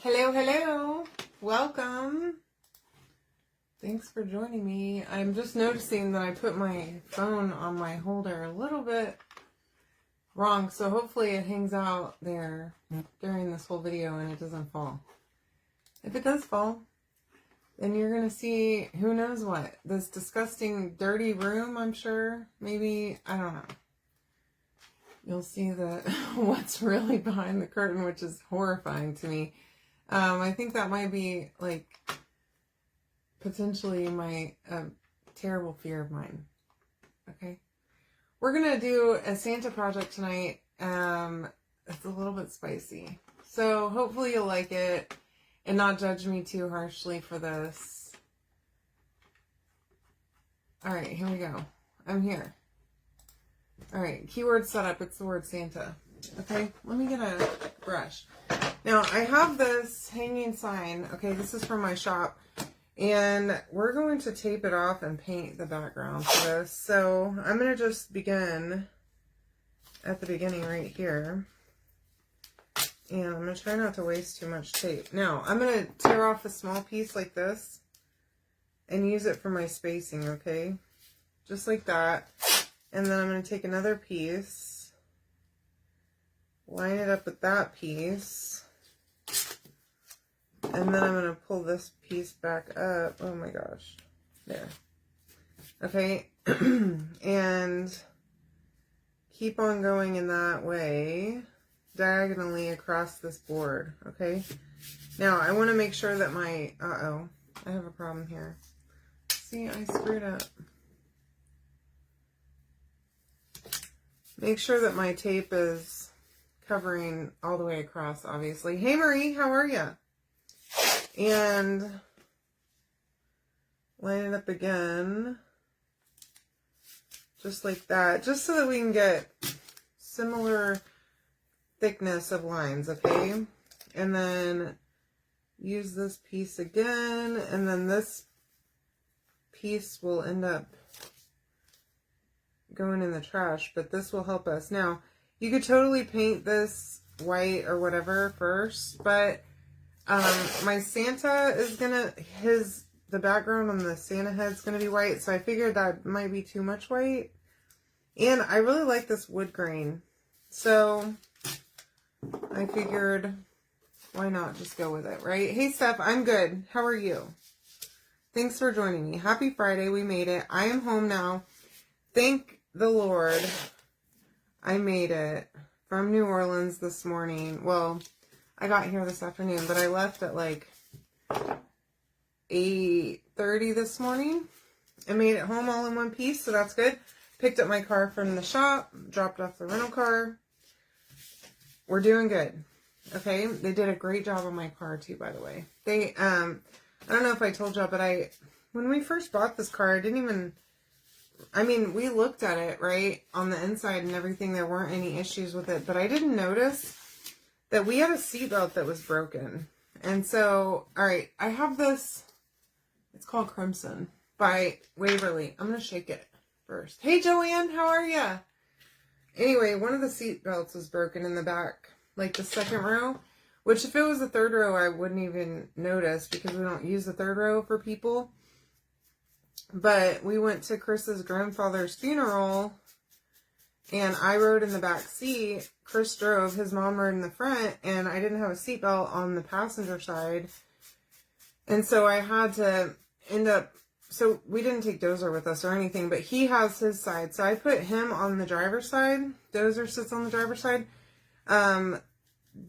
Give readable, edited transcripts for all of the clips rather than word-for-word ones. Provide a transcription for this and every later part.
Hello, hello. Welcome. Thanks for joining me. I'm just noticing that I put my phone on my holder a little bit wrong, so hopefully it hangs out there during this whole video and it doesn't fall. If it does fall, then you're going to see who knows what. This disgusting, dirty room, I'm sure. Maybe, I don't know. You'll see that what's really behind the curtain, which is horrifying to me. I think that might be, like, potentially my terrible fear of mine. Okay? We're going to do a Santa project tonight. It's a little bit spicy. So hopefully you'll like it and not judge me too harshly for this. Alright, here we go. I'm here. Alright, keyword setup. It's the word Santa. Okay, let me get a brush. Now, I have this hanging sign. Okay, this is from my shop. And we're going to tape it off and paint the background for this. So, I'm going to just begin at the beginning right here. And I'm going to try not to waste too much tape. Now, I'm going to tear off a small piece like this and use it for my spacing, okay? Just like that. And then I'm going to take another piece, line it up with that piece, and then I'm going to pull this piece back up. Oh my gosh. There. Okay. And keep on going in that way, diagonally across this board. Okay. Now, I want to make sure that my, I have a problem here. See, I screwed up. Make sure that my tape is covering all the way across, obviously. Hey, Marie, how are you? And line it up again. Just like that. Just so that we can get similar thickness of lines, okay? And then use this piece again. And then this piece will end up going in the trash, but this will help us. Now, you could totally paint this white or whatever first, but my Santa is gonna, the background on the Santa head's gonna be white, so I figured that might be too much white. And I really like this wood grain, so I figured why not just go with it, right? Hey Steph, I'm good. How are you? Thanks for joining me. Happy Friday. We made it. I am home now. Thank the Lord, I made it from New Orleans this morning. Well, I got here this afternoon, but I left at like 8:30 this morning and made it home all in one piece, so that's good. Picked up my car from the shop, dropped off the rental car. We're doing good. Okay, they did a great job on my car too, by the way. They, I don't know if I told y'all, but when we first bought this car, I didn't even, I mean, we looked at it, right, on the inside and everything. There weren't any issues with it, but I didn't notice that we had a seatbelt that was broken. And so, all right, I have this, it's called Crimson by Waverly. I'm going to shake it first. Hey, Joanne, how are ya? Anyway, one of the seatbelts was broken in the back, like the second row, which if it was the third row, I wouldn't even notice because we don't use the third row for people. But we went to Chris's grandfather's funeral, and I rode in the back seat. Chris drove, his mom rode in the front, and I didn't have a seatbelt on the passenger side. And so I had to end up, so we didn't take Dozer with us or anything, but he has his side. So I put him on the driver's side. Dozer sits on the driver's side,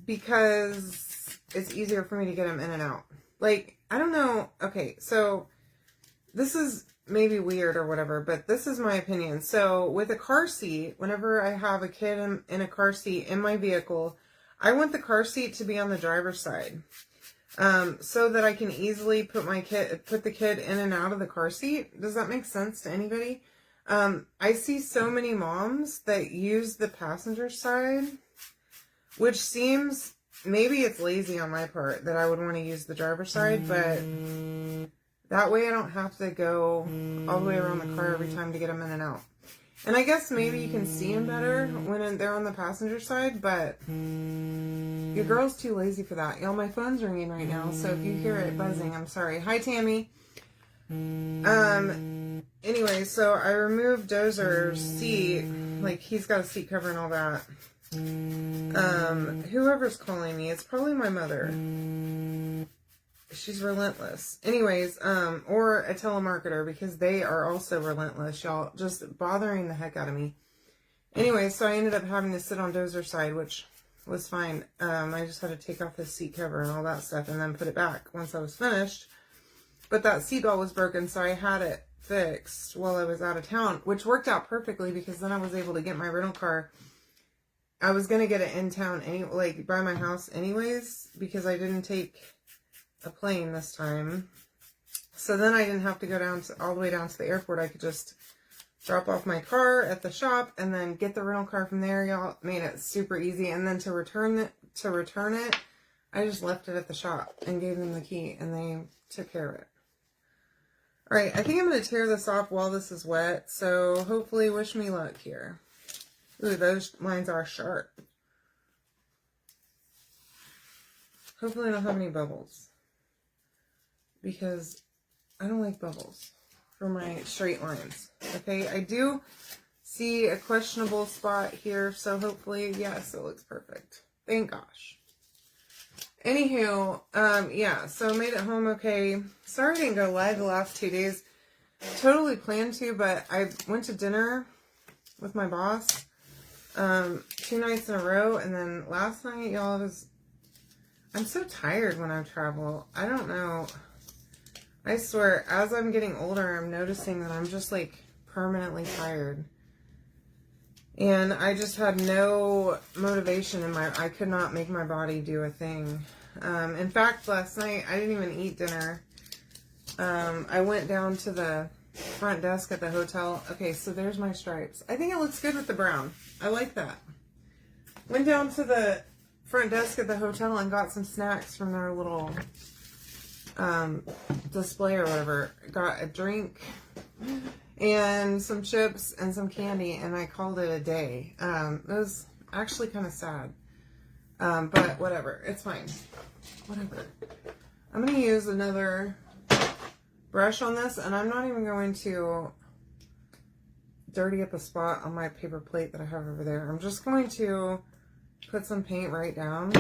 because it's easier for me to get him in and out. Like, I don't know. Okay, so this is maybe weird or whatever, but this is my opinion. So with a car seat, whenever I have a kid in a car seat in my vehicle, I want the car seat to be on the driver's side, so that I can easily put the kid in and out of the car seat. Does that make sense to anybody? I see so many moms that use the passenger side, which seems, maybe it's lazy on my part that I would want to use the driver's side, but that way I don't have to go all the way around the car every time to get them in and out. And I guess maybe you can see them better when they're on the passenger side, but Your girl's too lazy for that. Y'all, my phone's ringing right now, so if you hear it buzzing, I'm sorry. Hi, Tammy. Anyway, so I removed Dozer's seat. Like, he's got a seat cover and all that. Whoever's calling me, it's probably my mother. She's relentless. Anyways, or a telemarketer, because they are also relentless, y'all. Just bothering the heck out of me. Anyway, so I ended up having to sit on Dozer's side, which was fine. I just had to take off his seat cover and all that stuff and then put it back once I was finished. But that seatbelt was broken, so I had it fixed while I was out of town, which worked out perfectly because then I was able to get my rental car. I was going to get it in town, like by my house anyways, because I didn't take a plane this time. So then I didn't have to go all the way down to the airport. I could just drop off my car at the shop and then get the rental car from there. Y'all, made it super easy. And then to return it, I just left it at the shop and gave them the key and they took care of it. All right, I think I'm going to tear this off while this is wet. So hopefully, wish me luck here. Ooh, those lines are sharp. Hopefully I don't have any bubbles, because I don't like bubbles for my straight lines. Okay, I do see a questionable spot here, so hopefully, yes, it looks perfect. Thank gosh. Anywho, yeah, so made it home okay. Sorry I didn't go live the last 2 days. Totally planned to, but I went to dinner with my boss 2 nights in a row, and then last night, y'all, I'm so tired when I travel. I don't know. I swear, as I'm getting older, I'm noticing that I'm just, like, permanently tired. And I just had no motivation I could not make my body do a thing. In fact, last night, I didn't even eat dinner. I went down to the front desk at the hotel. Okay, so there's my stripes. I think it looks good with the brown. I like that. Went down to the front desk at the hotel and got some snacks from their little display or whatever. Got a drink and some chips and some candy, and I called it a day. It was actually kind of sad. But whatever. It's fine. Whatever. I'm going to use another brush on this, and I'm not even going to dirty up a spot on my paper plate that I have over there. I'm just going to put some paint right down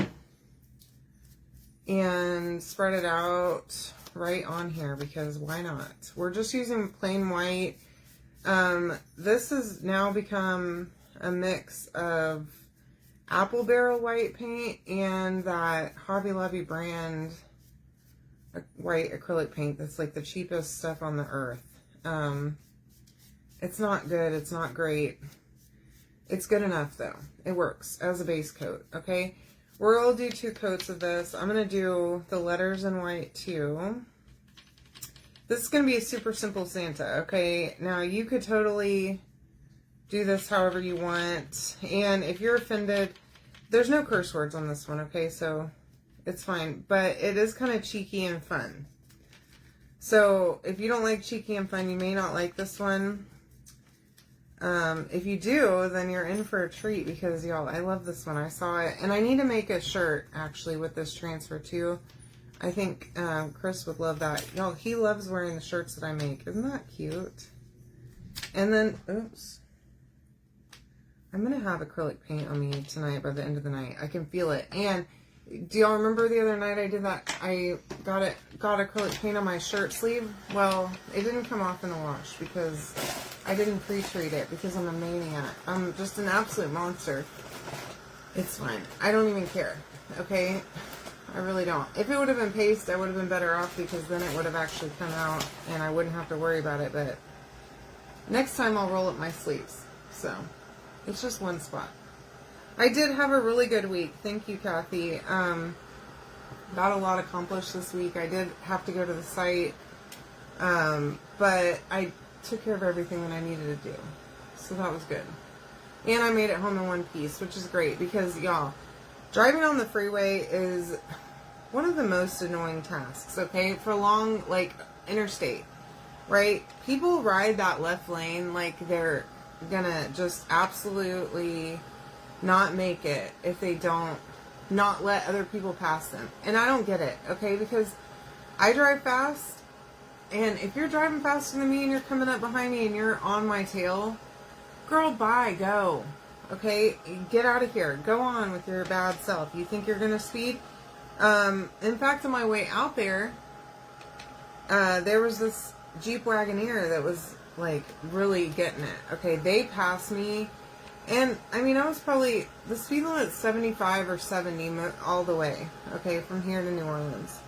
and spread it out right on here, because why not? We're just using plain white. This has now become a mix of Apple Barrel white paint and that Hobby Lobby brand white acrylic paint that's like the cheapest stuff on the earth. It's not good. It's not great. It's good enough though. It works as a base coat. Okay. We'll do 2 coats of this. I'm going to do the letters in white too. This is going to be a super simple Santa. Okay. Now you could totally do this however you want. And if you're offended, there's no curse words on this one. Okay. So it's fine, but it is kind of cheeky and fun. So if you don't like cheeky and fun, you may not like this one. If you do, then you're in for a treat, because y'all, I love this one. I saw it, and I need to make a shirt actually with this transfer too. I think Chris would love that. Y'all, he loves wearing the shirts that I make. Isn't that cute? And then, oops. I'm going to have acrylic paint on me tonight by the end of the night. I can feel it. And do y'all remember the other night I did that? I got acrylic paint on my shirt sleeve. Well, it didn't come off in the wash because I didn't pre-treat it, because I'm a maniac. I'm just an absolute monster. It's fine. I don't even care. Okay? I really don't. If it would have been paste, I would have been better off, because then it would have actually come out and I wouldn't have to worry about it. But next time I'll roll up my sleeves. So it's just one spot. I did have a really good week. Thank you, Kathy. Got a lot accomplished this week. I did have to go to the site, but I took care of everything that I needed to do. So that was good. And I made it home in one piece, which is great, because, y'all, driving on the freeway is one of the most annoying tasks, okay? For long, like, interstate, right? People ride that left lane like they're gonna just absolutely not make it if they don't not let other people pass them. And I don't get it, okay? Because I drive fast, and if you're driving faster than me and you're coming up behind me and you're on my tail, girl, bye, go. Okay? Get out of here. Go on with your bad self. You think you're going to speed? In fact, on my way out there, there was this Jeep Wagoneer that was, like, really getting it. Okay, they passed me. And, I mean, I was probably, the speed limit's 75 or 70 all the way, okay, from here to New Orleans.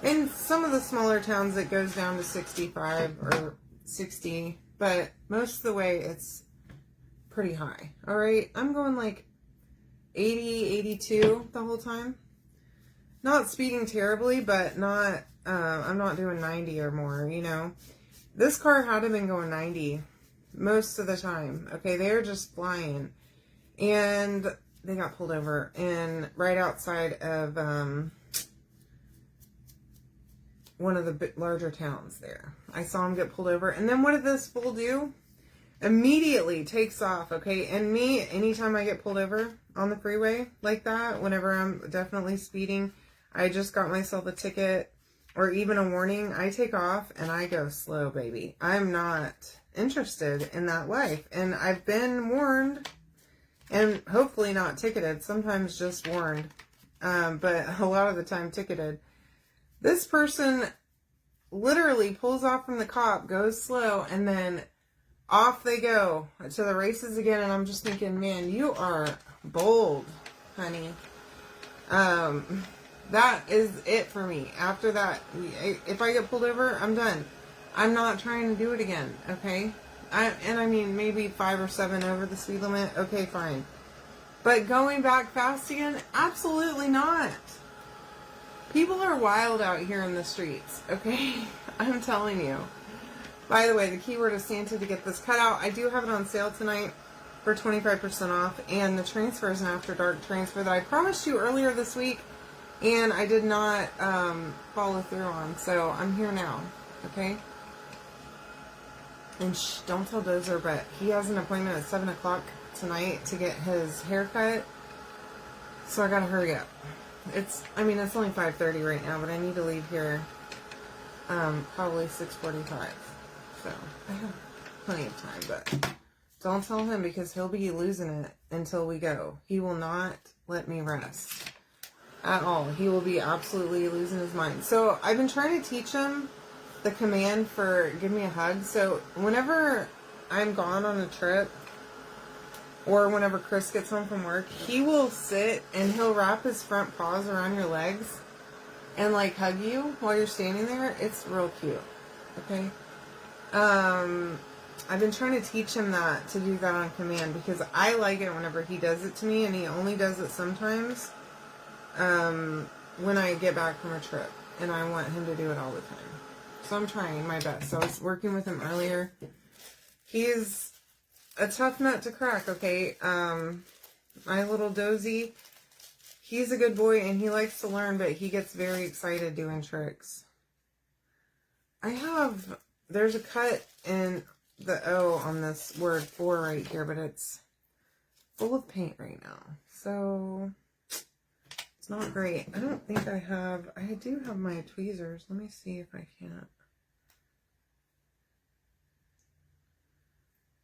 In some of the smaller towns, it goes down to 65 or 60, but most of the way, it's pretty high, all right? I'm going, like, 80, 82 the whole time. Not speeding terribly, but not, I'm not doing 90 or more, you know? This car had to been going 90 most of the time. Okay, they were just flying, and they got pulled over and right outside of one of the larger towns there. I saw him get pulled over, and then what did this fool do? Immediately takes off. Okay, and me, anytime I get pulled over on the freeway like that, whenever I'm definitely speeding, I just got myself a ticket or even a warning, I take off and I go slow, baby. I'm not interested in that life. And I've been warned, and hopefully not ticketed, sometimes just warned, but a lot of the time ticketed. This person literally pulls off from the cop, goes slow, and then off they go to the races again. And I'm just thinking, man, you are bold, honey. That is it for me. After that, if I get pulled over, I'm done. I'm not trying to do it again, okay? I mean, maybe 5 or 7 over the speed limit, okay, fine. But going back fast again, absolutely not. People are wild out here in the streets, okay? I'm telling you. By the way, the keyword is Santa to get this cut out. I do have it on sale tonight for 25% off, and the transfer is an After Dark transfer that I promised you earlier this week, and I did not follow through on, so I'm here now, okay? And shh, don't tell Dozer, but he has an appointment at 7 o'clock tonight to get his hair cut, so I gotta hurry up. It's only 5:30 right now, but I need to leave here probably 6:45, so I have plenty of time, but don't tell him because he'll be losing it until we go. He will not let me rest at all. He will be absolutely losing his mind. So I've been trying to teach him the command for give me a hug. So whenever I'm gone on a trip, or whenever Chris gets home from work, he will sit and he'll wrap his front paws around your legs and like hug you while you're standing there. It's real cute. Okay. I've been trying to teach him that, to do that on command, because I like it whenever he does it to me, and he only does it sometimes when I get back from a trip, and I want him to do it all the time. So I'm trying my best. So I was working with him earlier. He's a tough nut to crack, okay? My little Dozy, he's a good boy, and he likes to learn, but he gets very excited doing tricks. There's a cut in the O on this word for right here, but it's full of paint right now. So it's not great. I don't think I do have my tweezers. Let me see if I can't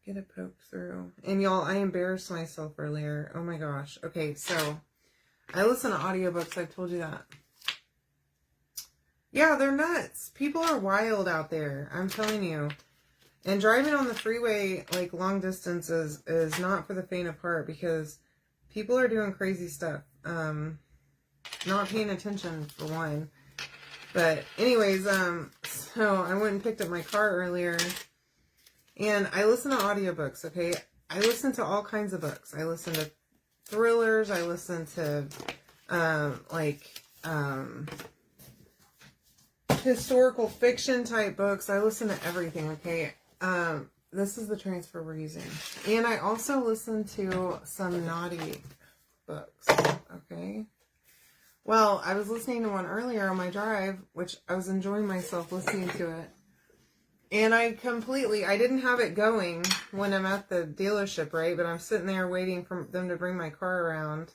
get it poked through. And y'all, I embarrassed myself earlier. Oh my gosh. Okay, so I listen to audiobooks. I've told you that. Yeah, they're nuts. People are wild out there. I'm telling you. And driving on the freeway, like long distances, is not for the faint of heart, because people are doing crazy stuff. Not paying attention, for one. But anyways, so I went and picked up my car earlier, and I listen to audiobooks, okay? I listen to all kinds of books. I listen to thrillers. I listen to, historical fiction type books. I listen to everything, okay? This is the transfer we're using. And I also listen to some naughty books, okay? Well, I was listening to one earlier on my drive, which I was enjoying myself listening to it. And I didn't have it going when I'm at the dealership, right? But I'm sitting there waiting for them to bring my car around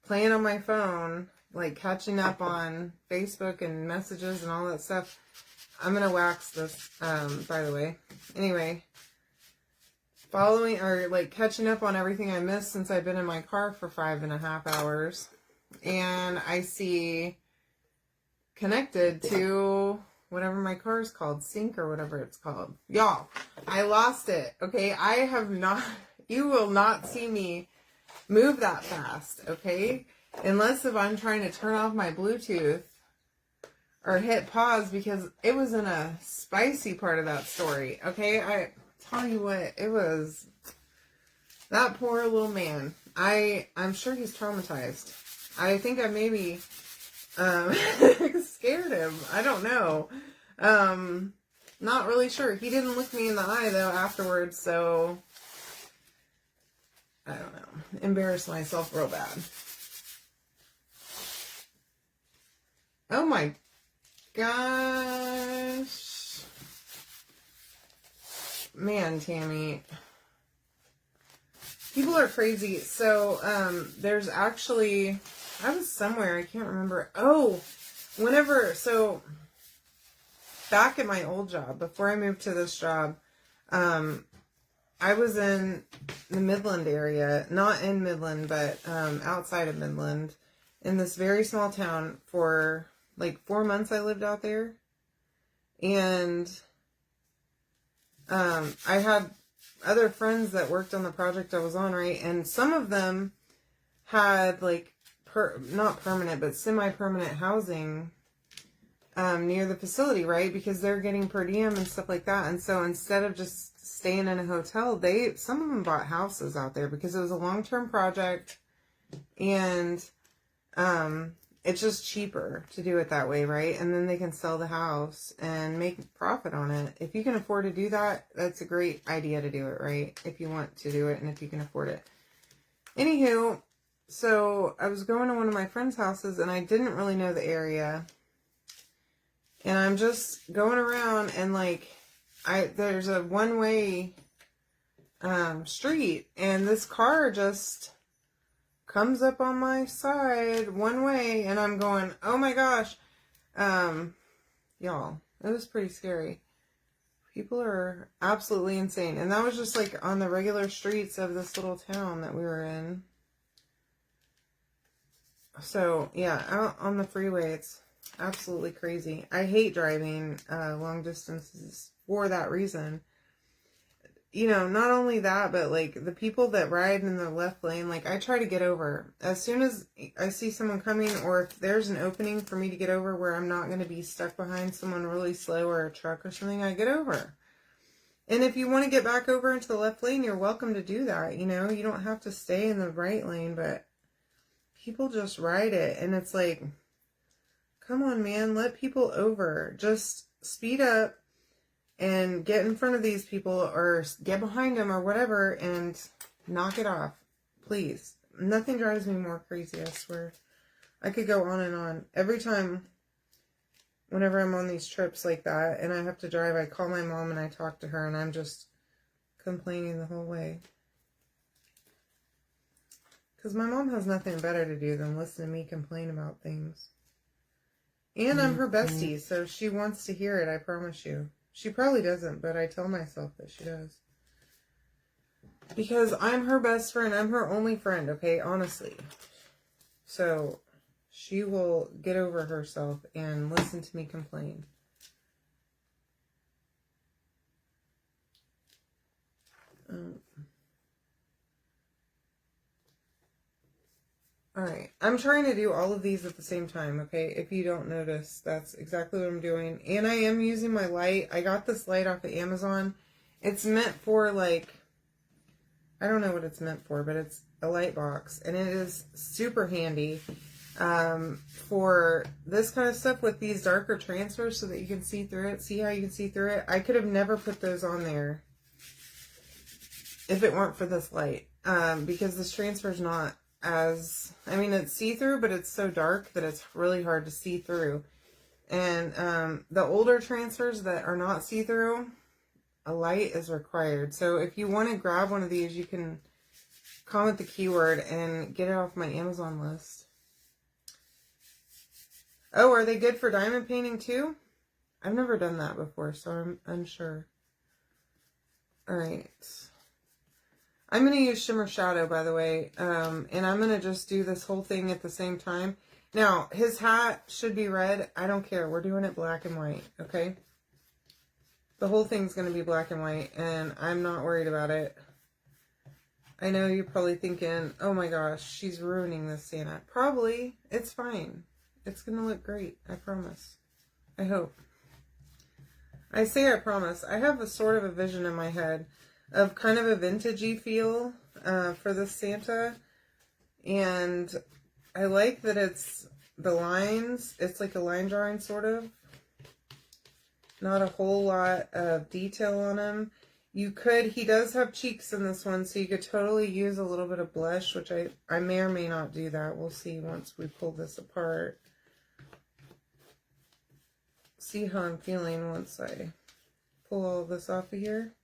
playing on my phone, like catching up on Facebook and messages and all that stuff. I'm going to wax this, by the way. Anyway, following or like catching up on everything I missed since I've been in my car for 5.5 hours. And I see connected to whatever my car is called, sync or whatever it's called. Y'all, I lost it. Okay, I have not, you will not see me move that fast, okay? Unless if I'm trying to turn off my Bluetooth or hit pause, because it was in a spicy part of that story, okay? I tell you what, it was, that poor little man. I'm sure he's traumatized. I think I maybe scared him. I don't know. Not really sure. He didn't look me in the eye though afterwards, so I don't know. Embarrassed myself real bad. Oh my gosh. Man, Tammy. People are crazy. So, there's actually, I was somewhere, I can't remember. Oh, so back at my old job, before I moved to this job, I was in the Midland area, not in Midland, but outside of Midland, in this very small town for like 4 months I lived out there. And I had other friends that worked on the project I was on, right? And some of them had like, not permanent, but semi-permanent housing near the facility, right? Because they're getting per diem and stuff like that. And so instead of just staying in a hotel, some of them bought houses out there because it was a long-term project, and it's just cheaper to do it that way, right? And then they can sell the house and make profit on it. If you can afford to do that, that's a great idea to do it, right? If you want to do it and if you can afford it. Anywho, so I was going to one of my friend's houses and I didn't really know the area. And I'm just going around and like, there's a one-way street, and this car just comes up on my side one way, and I'm going, oh my gosh. Y'all, it was pretty scary. People are absolutely insane. And that was just like on the regular streets of this little town that we were in. So yeah, out on the freeway, it's absolutely crazy. I hate driving long distances for that reason. You know, not only that, but like the people that ride in the left lane, like I try to get over as soon as I see someone coming, or if there's an opening for me to get over where I'm not going to be stuck behind someone really slow or a truck or something, I get over. And if you want to get back over into the left lane, you're welcome to do that. You know, you don't have to stay in the right lane, but people just ride it. And it's like, come on, man, let people over. Just speed up and get in front of these people or get behind them or whatever and knock it off, please. Nothing drives me more crazy, I swear. I could go on and on. Every time, whenever I'm on these trips like that and I have to drive, I call my mom and I talk to her and I'm just complaining the whole way. Because my mom has nothing better to do than listen to me complain about things. And I'm her bestie, so she wants to hear it, I promise you. She probably doesn't, but I tell myself that she does. Because I'm her best friend. I'm her only friend, okay? Honestly. So, she will get over herself and listen to me complain. Alright, I'm trying to do all of these at the same time, okay? If you don't notice, that's exactly what I'm doing. And I am using my light. I got this light off of Amazon. It's meant for, like, I don't know what it's meant for, but it's a light box. And it is super handy for this kind of stuff with these darker transfers so that you can see through it. See how you can see through it? I could have never put those on there if it weren't for this light. Because this transfer is not I mean, it's see-through, but it's so dark that it's really hard to see through. And the older transfers that are not see-through, a light is required. So if you want to grab one of these, you can comment the keyword and get it off my Amazon list. Oh, are they good for diamond painting too? I've never done that before, so I'm unsure. All right. I'm going to use Shimmer Shadow, by the way, and I'm going to just do this whole thing at the same time. Now, his hat should be red. I don't care. We're doing it black and white, okay? The whole thing's going to be black and white, and I'm not worried about it. I know you're probably thinking, oh my gosh, she's ruining this Santa. Probably. It's fine. It's going to look great. I promise. I hope. I say I promise. I have a sort of a vision in my head of kind of a vintagey feel for this Santa. And I like that it's the lines. It's like a line drawing sort of. Not a whole lot of detail on him. You could, he does have cheeks in this one, so you could totally use a little bit of blush, which I may or may not do that. We'll see once we pull this apart. See how I'm feeling once I pull all of this off of here.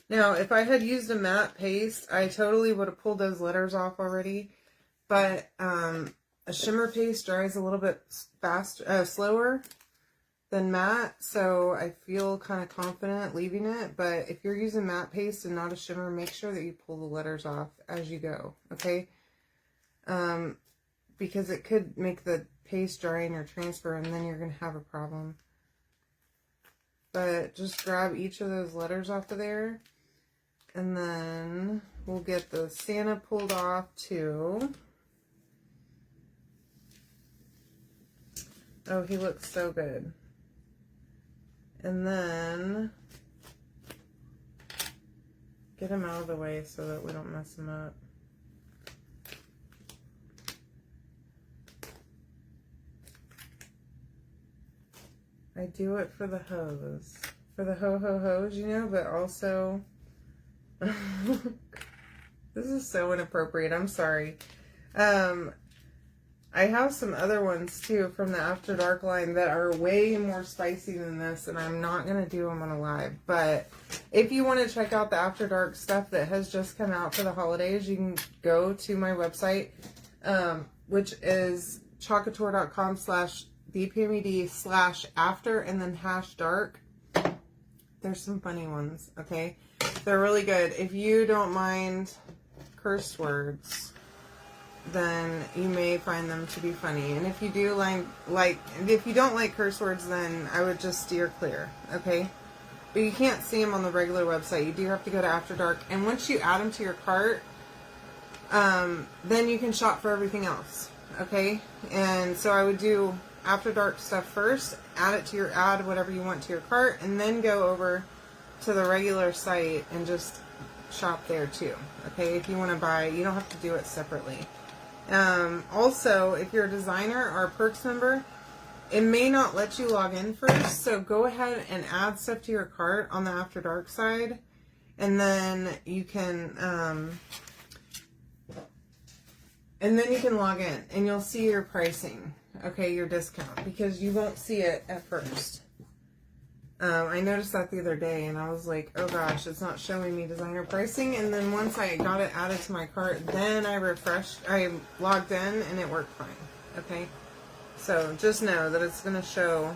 Now, if I had used a matte paste, I totally would have pulled those letters off already. But a shimmer paste dries a little bit slower than matte, so I feel kind of confident leaving it. But if you're using matte paste and not a shimmer, make sure that you pull the letters off as you go, okay? Because it could make the paste dry in your transfer, and then you're going to have a problem. But just grab each of those letters off of there. And then we'll get the Santa pulled off too. Oh, he looks so good. And then get him out of the way so that we don't mess him up. I do it for the hose. For the ho-ho-hos, you know, but also... This is so inappropriate. I'm sorry. I have some other ones too from the After Dark line that are way more spicy than this, and I'm not going to do them on a live. But if you want to check out the After Dark stuff that has just come out for the holidays, you can go to my website, which is chocateur.com/dpmed/after and then #dark. There's some funny ones, okay? They're really good. If you don't mind curse words, then you may find them to be funny. And if you do if you don't like curse words, then I would just steer clear, okay? But you can't see them on the regular website. You do have to go to After Dark. And once you add them to your cart, then you can shop for everything else, okay? And so I would do After Dark stuff first, add whatever you want to your cart, and then go over to the regular site and just shop there too, okay? If you want to buy, you don't have to do it separately. Also, if you're a designer or a Perks member, it may not let you log in first, so go ahead and add stuff to your cart on the After Dark side, and then you can log in, and you'll see your pricing, okay, your discount, because you won't see it at first. I noticed that the other day, and I was like, oh gosh, it's not showing me designer pricing. And then once I got it added to my cart, then I logged in, and it worked fine, okay? So just know that it's going to show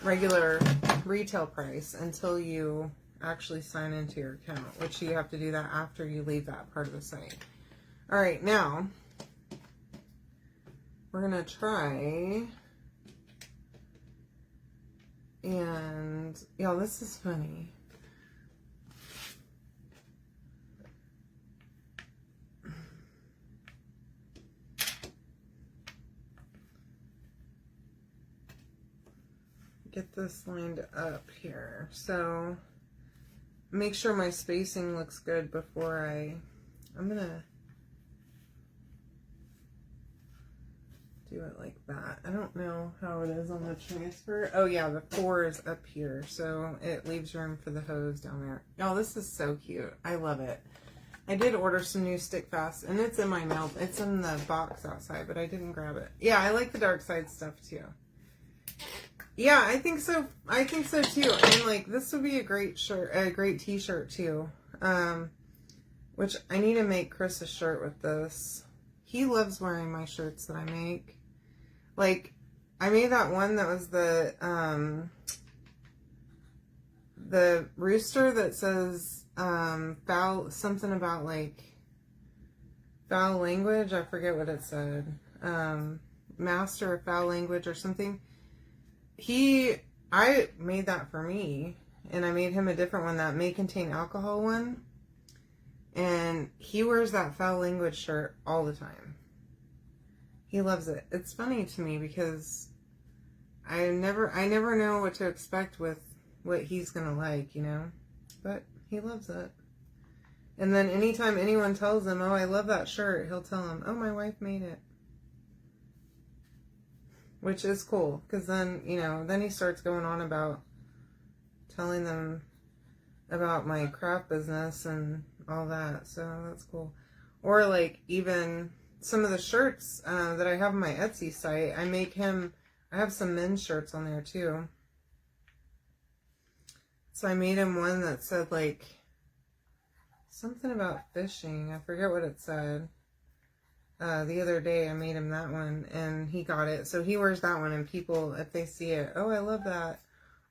regular retail price until you actually sign into your account, which you have to do that after you leave that part of the site. All right, now we're going to try... And, y'all, this is funny. Get this lined up here. So, make sure my spacing looks good before I'm gonna do it like that. I don't know how it is on the transfer. Oh yeah, the 4 is up here, so it leaves room for the hose down there. Y'all, this is so cute. I love it. I did order some new stick fast, and it's in my mail. It's in the box outside, but I didn't grab it. Yeah, I like the dark side stuff too. Yeah, I think so. I think so too. And like, this would be a great shirt, a great t-shirt too. Which I need to make Chris a shirt with this. He loves wearing my shirts that I make. Like, I made that one that was the rooster that says foul, something about like foul language. I forget what it said. Master of foul language or something. I made that for me, and I made him a different one that may contain alcohol one. And he wears that foul language shirt all the time. He loves it. It's funny to me because I never know what to expect with what he's gonna like, you know? But he loves it. And then anytime anyone tells him, oh, I love that shirt, he'll tell him, oh, my wife made it. Which is cool, because then, you know, then he starts going on about telling them about my craft business and all that, so that's cool. Or like even some of the shirts that I have on my Etsy site, I have some men's shirts on there too. So I made him one that said like something about fishing. I forget what it said. The other day I made him that one and he got it. So he wears that one and people, if they see it, oh, I love that.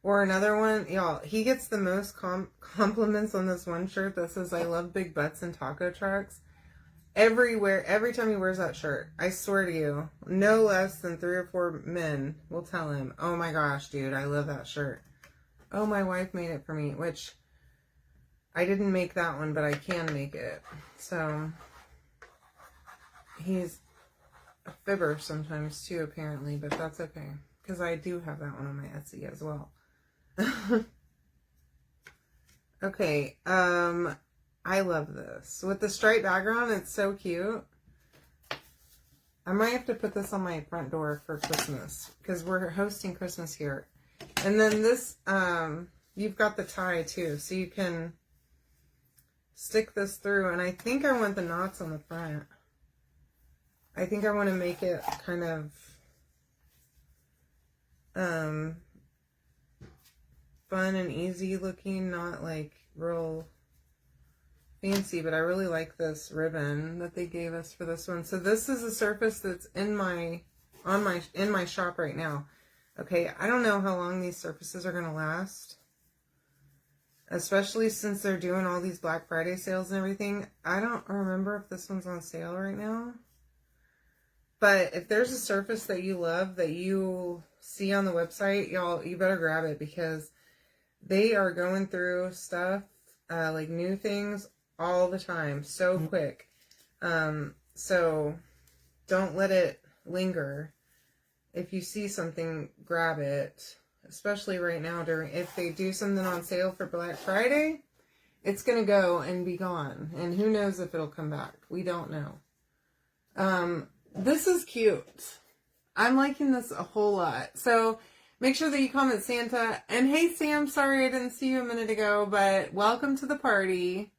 Or another one, y'all, he gets the most compliments on this one shirt that says, I love big butts and taco trucks. Everywhere, every time he wears that shirt, I swear to you, no less than 3 or 4 men will tell him, oh my gosh, dude, I love that shirt. Oh, my wife made it for me, which I didn't make that one, but I can make it. So he's a fibber sometimes too, apparently, but that's okay. Because I do have that one on my Etsy as well. Okay, I love this. With the striped background, it's so cute. I might have to put this on my front door for Christmas, because we're hosting Christmas here. And then this, you've got the tie too, so you can stick this through. And I think I want the knots on the front. I think I want to make it kind of fun and easy looking, not like real fancy, but I really like this ribbon that they gave us for this one. So this is a surface that's in my shop right now. Okay, I don't know how long these surfaces are going to last, especially since they're doing all these Black Friday sales and everything. I don't remember if this one's on sale right now. But if there's a surface that you love that you see on the website, y'all, you better grab it, because they are going through stuff, like new things all the time, so quick. So don't let it linger. If you see something, grab it, especially right now if they do something on sale for Black Friday, it's going to go and be gone. And who knows if it'll come back. We don't know. This is cute. I'm liking this a whole lot. So make sure that you comment Santa. And hey, Sam, sorry I didn't see you a minute ago, but welcome to the party.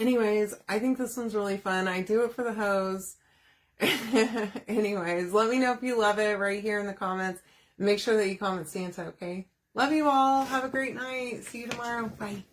Anyways, I think this one's really fun. I do it for the hose. Anyways, let me know if you love it right here in the comments. Make sure that you comment Santa, okay? Love you all. Have a great night. See you tomorrow. Bye.